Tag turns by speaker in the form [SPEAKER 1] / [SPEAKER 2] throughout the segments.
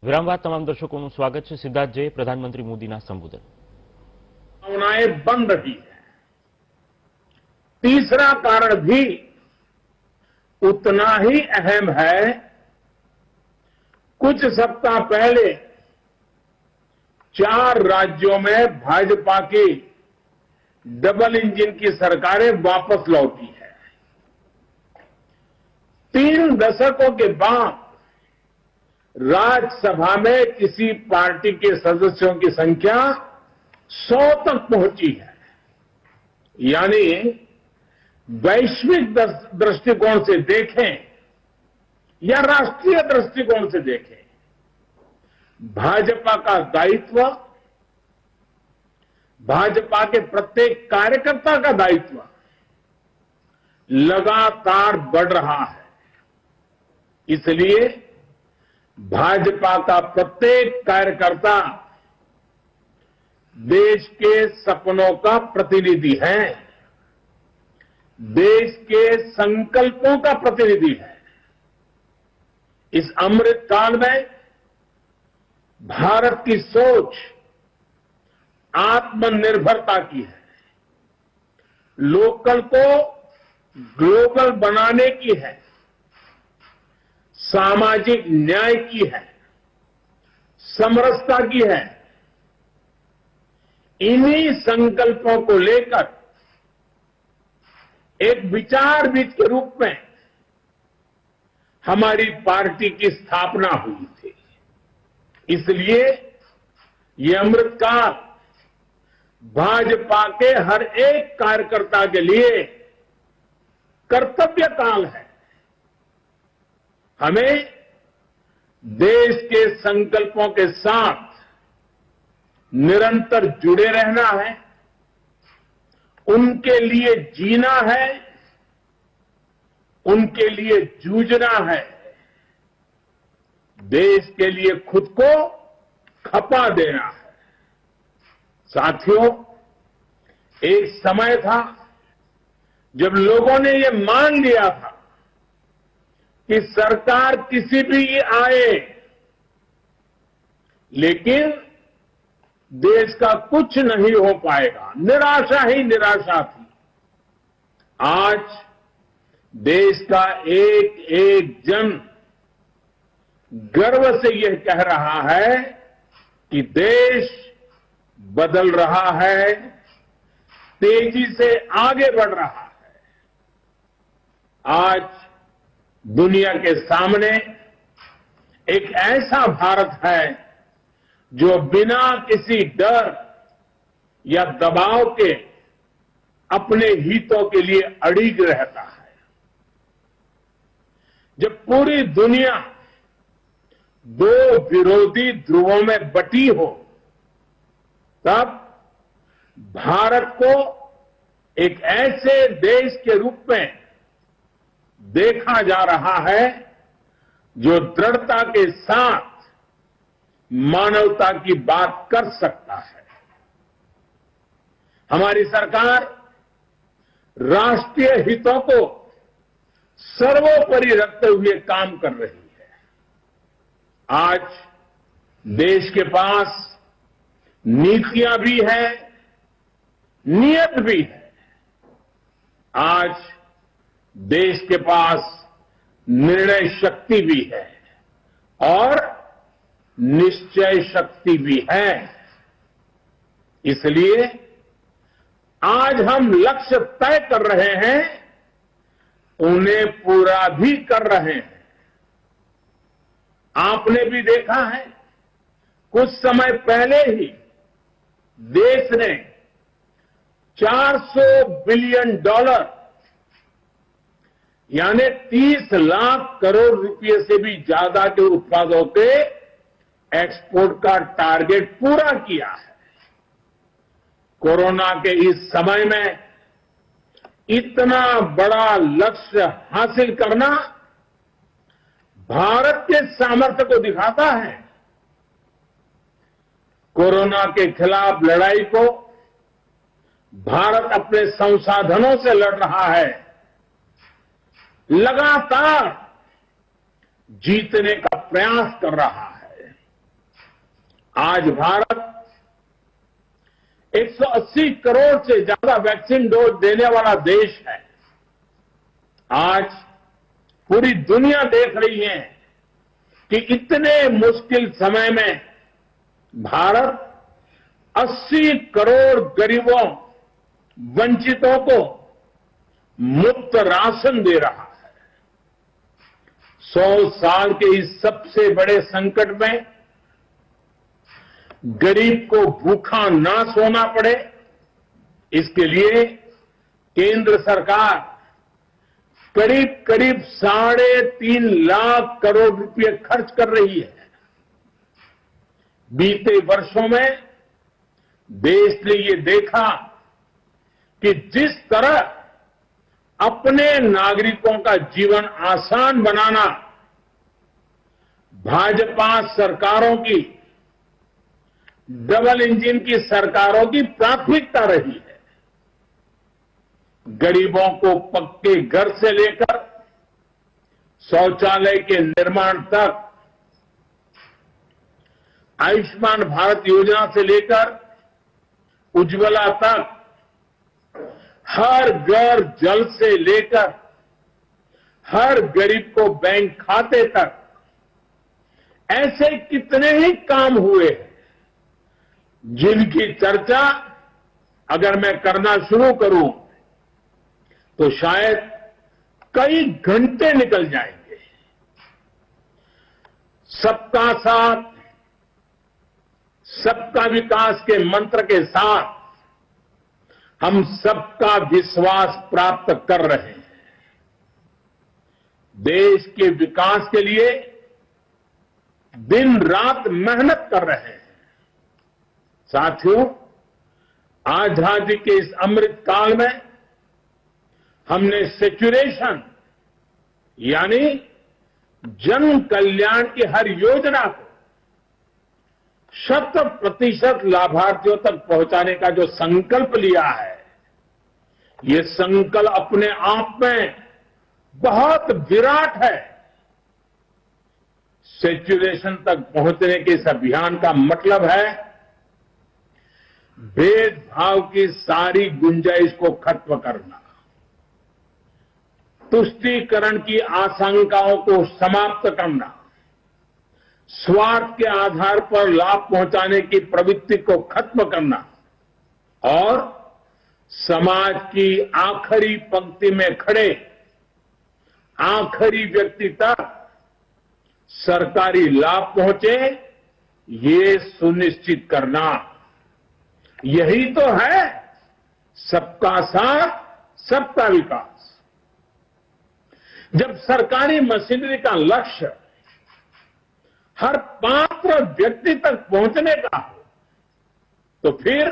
[SPEAKER 1] વિરામ બાદ તમામ દર્શકોનું સ્વાગત છે. સિદ્ધાર્થ જય પ્રધાનમંત્રી મોદીના સંબોધન.
[SPEAKER 2] भावनाएं बन रही है. तीसरा कारण भी उतना ही अहम है. कुछ सप्ताह पहले 4 राज्यों में भाजपा की डबल इंजन की सरकारें वापस लौटी है. 3 दशकों के बाद राज्यसभा में किसी पार्टी के सदस्यों की संख्या 100 तक पहुंची है. यानी वैश्विक दृष्टिकोण से देखें या राष्ट्रीय दृष्टिकोण से देखें, भाजपा का दायित्व, भाजपा के प्रत्येक कार्यकर्ता का दायित्व लगातार बढ़ रहा है. इसलिए भाजपा का प्रत्येक कार्यकर्ता देश के सपनों का प्रतिनिधि है, देश के संकल्पों का प्रतिनिधि है. इस अमृत काल में भारत की सोच आत्मनिर्भरता की है, लोकल को ग्लोबल बनाने की है, सामाजिक न्याय की है, समरसता की है. इन्हीं संकल्पों को लेकर एक विचारविद के रूप में हमारी पार्टी की स्थापना हुई थी. इसलिए ये अमृतकाल भाजपा के हर एक कार्यकर्ता के लिए कर्तव्य काल है. हमें देश के संकल्पों के साथ निरंतर जुड़े रहना है, उनके लिए जीना है, उनके लिए जूझना है, देश के लिए खुद को खपा देना है. साथियों, एक समय था जब लोगों ने ये मान लिया था कि सरकार किसी भी आए, लेकिन देश का कुछ नहीं हो पाएगा. निराशा ही निराशा थी. आज देश का एक एक जन गर्व से यह कह रहा है कि देश बदल रहा है, तेजी से आगे बढ़ रहा है. आज दुनिया के सामने एक ऐसा भारत है जो बिना किसी डर या दबाव के अपने हितों के लिए अड़िग रहता है. जब पूरी दुनिया 2 विरोधी ध्रुवों में बटी हो, तब भारत को एक ऐसे देश के रूप में देखा जा रहा है जो दृढ़ता के साथ मानवता की बात कर सकता है. हमारी सरकार राष्ट्रीय हितों को सर्वोपरि रखते हुए काम कर रही है. आज देश के पास नीतियां भी हैं, नियत भी है. आज देश के पास निर्णय शक्ति भी है और निश्चय शक्ति भी है. इसलिए आज हम लक्ष्य तय कर रहे हैं, उन्हें पूरा भी कर रहे हैं. आपने भी देखा है, कुछ समय पहले ही देश ने $400 बिलियन यानी 30 लाख करोड़ रुपए से भी ज्यादा के उत्पादों के एक्सपोर्ट का टारगेट पूरा किया है. कोरोना के इस समय में इतना बड़ा लक्ष्य हासिल करना भारत के सामर्थ्य को दिखाता है. कोरोना के खिलाफ लड़ाई को भारत अपने संसाधनों से लड़ रहा है. लगातार जीतने का प्रयास कर रहा है. आज भारत 180 करोड़ से ज्यादा वैक्सीन डोज देने वाला देश है। आज पूरी दुनिया देख रही है कि इतने मुश्किल समय में भारत 80 करोड़ गरीबों, वंचितों को मुफ्त राशन दे रहा है। 100 साल के इस सबसे बड़े संकट में गरीब को भूखा ना सोना पड़े, इसके लिए केंद्र सरकार करीब करीब 3.5 लाख करोड़ रुपए खर्च कर रही है। बीते वर्षों में देश ने ये देखा कि जिस तरह अपने नागरिकों का जीवन आसान बनाना भाजपा सरकारों की, डबल इंजन की सरकारों की प्राथमिकता रही है। गरीबों को पक्के घर से लेकर शौचालय के निर्माण तक, आयुष्मान भारत योजना से लेकर उज्ज्वला तक, हर घर जल से लेकर हर गरीब को बैंक खाते तक, ऐसे कितने ही काम हुए हैं जिनकी चर्चा अगर मैं करना शुरू करूं तो शायद कई घंटे निकल जाएंगे। सबका साथ, सबका विकास के मंत्र के साथ हम सबका विश्वास प्राप्त कर रहे हैं। देश के विकास के लिए दिन रात मेहनत कर रहे हैं। साथियों, आजादी के इस अमृत काल में हमने सेचुरेशन यानी जन कल्याण की हर योजना को 100% लाभार्थियों तक पहुंचाने का जो संकल्प लिया है, ये संकल्प अपने आप में बहुत विराट है। सेचुरेशन तक पहुंचने के इस अभियान का मतलब है भेदभाव की सारी गुंजाइश को खत्म करना, तुष्टीकरण की आशंकाओं को समाप्त करना, स्वार्थ के आधार पर लाभ पहुंचाने की प्रवृत्ति को खत्म करना और समाज की आखिरी पंक्ति में खड़े आखिरी व्यक्ति तक सरकारी लाभ पहुंचे, ये सुनिश्चित करना, यही तो है सबका साथ, सबका विकास। जब सरकारी मशीनरी का लक्ष्य हर पात्र व्यक्ति तक पहुंचने का हो तो फिर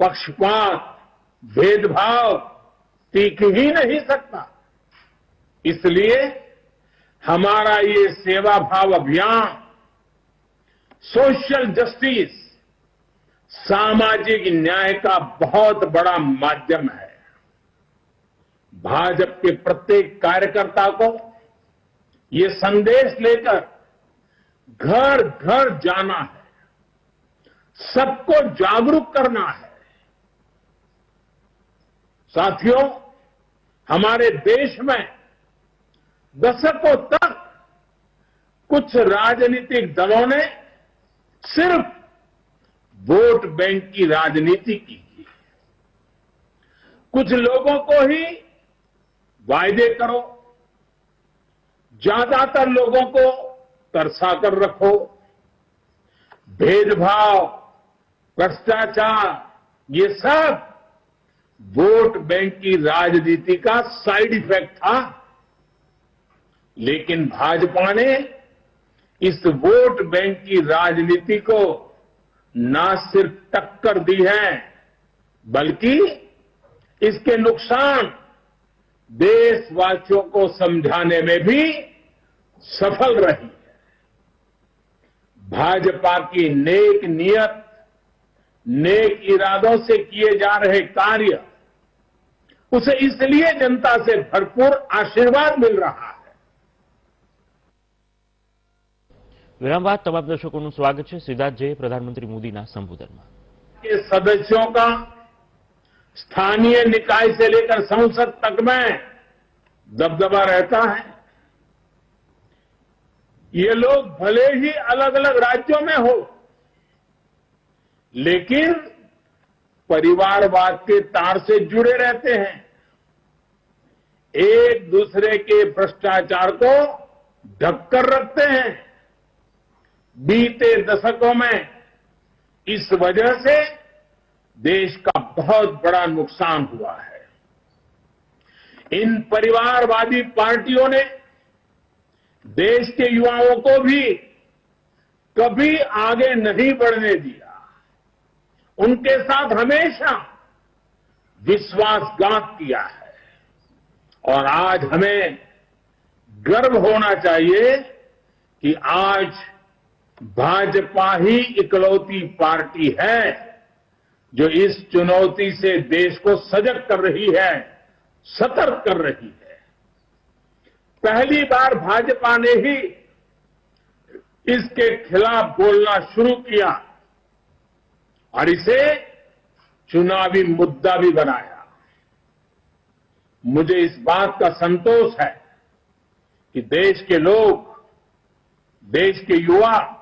[SPEAKER 2] पक्षपात, भेदभाव टिक ही नहीं सकता। इसलिए हमारा ये सेवा भाव अभियान सोशल जस्टिस, सामाजिक न्याय का बहुत बड़ा माध्यम है। भाजपा के प्रत्येक कार्यकर्ता को ये संदेश लेकर घर घर जाना है, सबको जागरूक करना है। साथियों, हमारे देश में दशकों तक कुछ राजनीतिक दलों ने सिर्फ वोट बैंक की राजनीति की। कुछ लोगों को ही वायदे करो, ज्यादातर लोगों को तरसा कर रखो। भेदभाव, भ्रष्टाचार, ये सब वोट बैंक की राजनीति का साइड इफेक्ट था। लेकिन भाजपा ने इस वोट बैंक की राजनीति को न सिर्फ टक्कर दी है, बल्कि इसके नुकसान देशवासियों को समझाने में भी सफल रही है। भाजपा की नेक नियत, नेक इरादों से किए जा रहे कार्य, उसे इसलिए जनता से भरपूर आशीर्वाद मिल रहा है।
[SPEAKER 1] વિરામ બાદ તમામ દર્શકોનું સ્વાગત છે. સીધા જ જઈએ પ્રધાનમંત્રી મોદીના સંબોધનમાં.
[SPEAKER 2] के सदस्यों का स्थानीय निकाय से लेकर संसद तक में दबदबा रहता है. ये लोग भले ही अलग अलग राज्यों में हो, लेकिन परिवारवाद के तार से जुड़े रहते हैं. एक दूसरे के भ्रष्टाचार को ढककर रखते हैं. बीते दशकों में इस वजह से देश का बहुत बड़ा नुकसान हुआ है. इन परिवारवादी पार्टियों ने देश के युवाओं को भी कभी आगे नहीं बढ़ने दिया. उनके साथ हमेशा विश्वासघात किया है. और आज हमें गर्व होना चाहिए कि आज भाजपा ही इकलौती पार्टी है जो इस चुनौती से देश को सजग कर रही है, सतर्क कर रही है. पहली बार भाजपा ने ही इसके खिलाफ बोलना शुरू किया और इसे चुनावी मुद्दा भी बनाया. मुझे इस बात का संतोष है कि देश के लोग, देश के युवा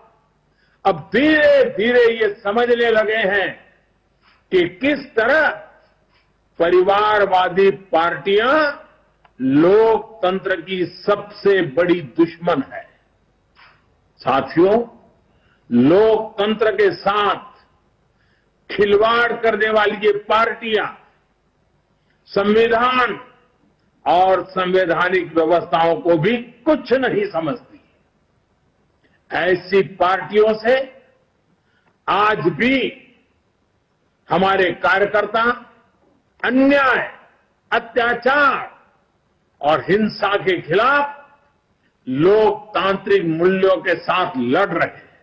[SPEAKER 2] अब धीरे धीरे ये समझने लगे हैं कि किस तरह परिवारवादी पार्टियां लोकतंत्र की सबसे बड़ी दुश्मन है. साथियों, लोकतंत्र के साथ खिलवाड़ करने वाली ये पार्टियां संविधान और संवैधानिक व्यवस्थाओं को भी कुछ नहीं समझती. ऐसी पार्टियों से आज भी हमारे कार्यकर्ता अन्याय, अत्याचार और हिंसा के खिलाफ लोकतांत्रिक मूल्यों के साथ लड़ रहे हैं.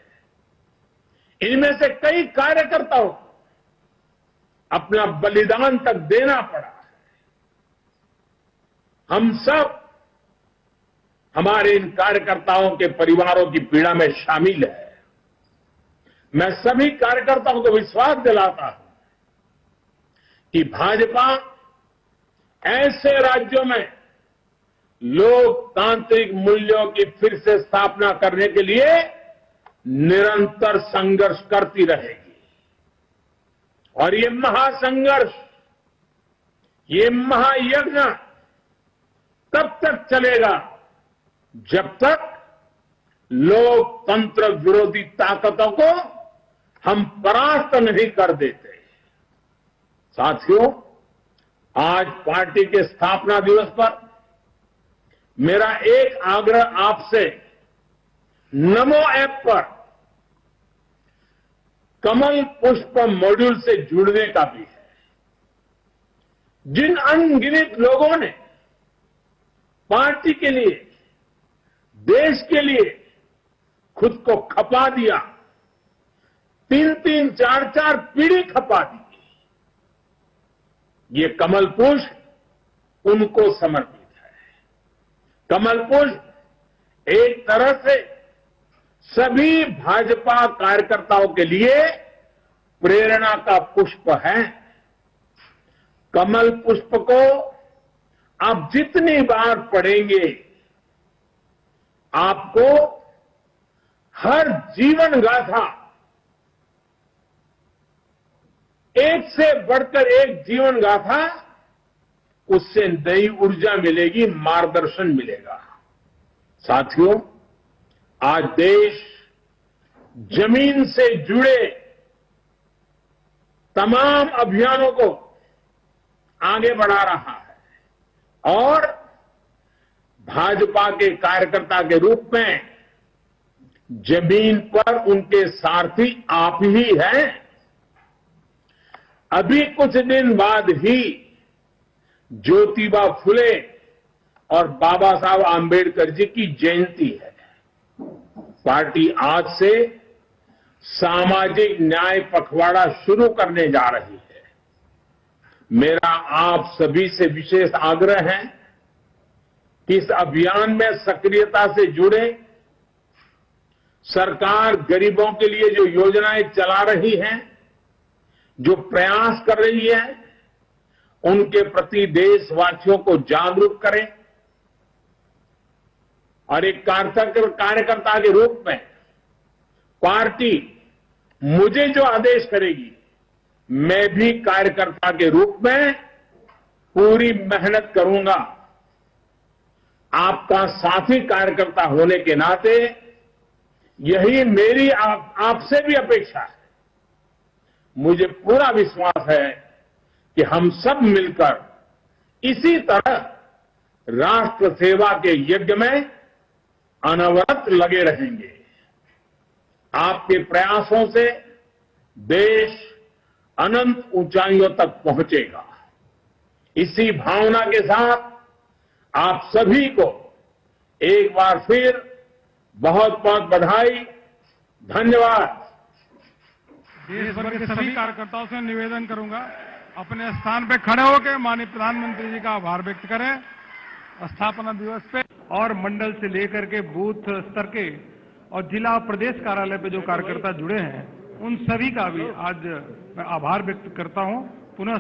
[SPEAKER 2] इनमें से कई कार्यकर्ताओं को अपना बलिदान तक देना पड़ा है. हम सब हमारे इन कार्यकर्ताओं के परिवारों की पीड़ा में शामिल है. मैं सभी कार्यकर्ताओं को विश्वास दिलाता हूं कि भाजपा ऐसे राज्यों में लोकतांत्रिक मूल्यों की फिर से स्थापना करने के लिए निरंतर संघर्ष करती रहेगी. और ये महासंघर्ष, ये महायज्ञ तब तक चलेगा जब तक लोकतंत्र विरोधी ताकतों को हम परास्त नहीं कर देते. साथियों, आज पार्टी के स्थापना दिवस पर मेरा एक आग्रह आपसे नमो ऐप पर कमल पुष्प मॉड्यूल से जुड़ने का भी है. जिन अनगिनत लोगों ने पार्टी के लिए, देश के लिए खुद को खपा दिया, 3-3, 4-4 पीढ़ी खपा दी, ये कमल पुष्प उनको समर्पित है. कमल पुष्प एक तरह से सभी भाजपा कार्यकर्ताओं के लिए प्रेरणा का पुष्प है. कमल पुष्प को आप जितनी बार पढ़ेंगे, आपको हर जीवन गाथा, एक से बढ़कर एक जीवन गाथा, उससे नई ऊर्जा मिलेगी, मार्गदर्शन मिलेगा. साथियों, आज देश जमीन से जुड़े तमाम अभियानों को आगे बढ़ा रहा है और भाजपा के कार्यकर्ता के रूप में जमीन पर उनके सारथी आप ही हैं. अभी कुछ दिन बाद ही ज्योतिबा फुले और बाबा साहब आंबेडकर जी की जयंती है. पार्टी आज से सामाजिक न्याय पखवाड़ा शुरू करने जा रही है. मेरा आप सभी से विशेष आग्रह है कि इस अभियान में सक्रियता से जुड़े. सरकार गरीबों के लिए जो योजनाएं चला रही है, जो प्रयास कर रही है, उनके प्रति देशवासियों को जागरूक करें और एक कार्यकर्ता के रूप में पार्टी मुझे जो आदेश करेगी, मैं भी कार्यकर्ता के रूप में पूरी मेहनत करूंगा। आपका साथी कार्यकर्ता होने के नाते यही मेरी आपसे भी अपेक्षा है। मुझे पूरा विश्वास है कि हम सब मिलकर इसी तरह राष्ट्र सेवा के यज्ञ में अनवरत लगे रहेंगे। आपके प्रयासों से देश अनंत ऊंचाइयों तक पहुंचेगा। इसी भावना के साथ आप सभी को एक बार फिर बहुत बहुत बधाई, धन्यवाद।
[SPEAKER 3] देश भर के सभी कार्यकर्ताओं से निवेदन करूंगा, अपने स्थान पे खड़े होकर माननीय प्रधानमंत्री जी का आभार व्यक्त करें स्थापना दिवस पे। और मंडल से लेकर के बूथ स्तर के और जिला प्रदेश कार्यालय पे जो कार्यकर्ता जुड़े हैं, उन सभी का भी आज मैं आभार व्यक्त करता हूं। पुनः